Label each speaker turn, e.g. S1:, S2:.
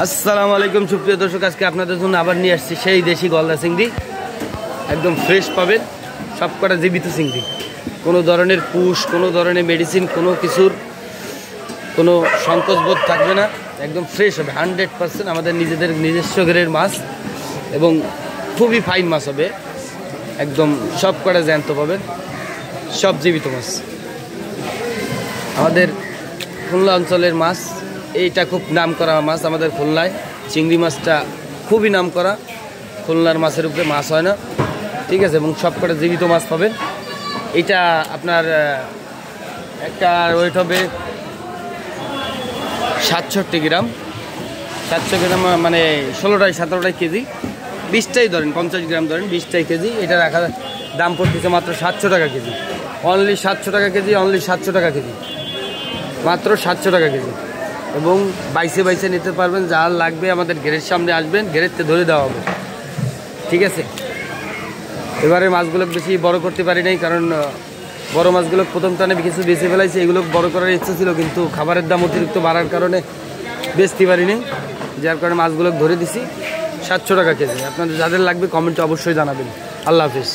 S1: আসসালামু আলাইকুম সুপ্রিয় দর্শক, আজকে আপনাদের জন্য আবার নিয়ে আসছি সেই দেশি গলদা চিংড়ি। একদম ফ্রেশ পাবেন, সব কটা জীবিত চিংড়ি, কোনো ধরনের পুশ, কোনো ধরনের মেডিসিন, কোনো কিছুর কোনো সংকোচবোধ থাকবে না। একদম ফ্রেশ হবে, 100% আমাদের নিজস্ব ঘরের মাছ এবং খুবই ফাইন মাছ হবে। একদম সব কটা জ্যান্ত পাবেন, সব জীবিত মাছ। আমাদের খুলনা অঞ্চলের মাছ, এইটা খুব নাম করা মাছ আমাদের খুলনায়। চিংড়ি মাছটা খুবই নাম করা, খুলনার মাছের উপরে মাছ হয় না, ঠিক আছে। এবং সব কটা জীবিত মাছ পাবেন। এটা আপনার একটা ওয়েট হবে 67 গ্রাম, 700 গ্রাম মানে 16টায় 17টায় কেজি, 20টাই ধরেন, 50 গ্রাম ধরেন, 20টাই কেজি। এটা রাখা দাম পড়তেছে মাত্র 700 টাকা কেজি, অনলি 700 টাকা কেজি, অনলি 700 টাকা কেজি, মাত্র 700 টাকা কেজি। এবং বাইসে বাইসে নিতে পারবেন, যার লাগবে আমাদের ঘেরের সামনে আসবেন, ঘেরেরতে ধরে দেওয়া হবে, ঠিক আছে। এবারে মাছগুলো বেশি বড় করতে পারি নাই, কারণ বড় মাছগুলো প্রথম টানে কিছু বেঁচে ফেলাইছে, এগুলো বড় করার ইচ্ছা ছিল, কিন্তু খাবারের দাম অতিরিক্ত বাড়ার কারণে বেচতে পারিনি, যার কারণে মাছগুলো ধরে দিছি 700 টাকা কেজি। আপনাদের যাদের লাগবে কমেন্টে অবশ্যই জানাবেন। আল্লাহ হাফিজ।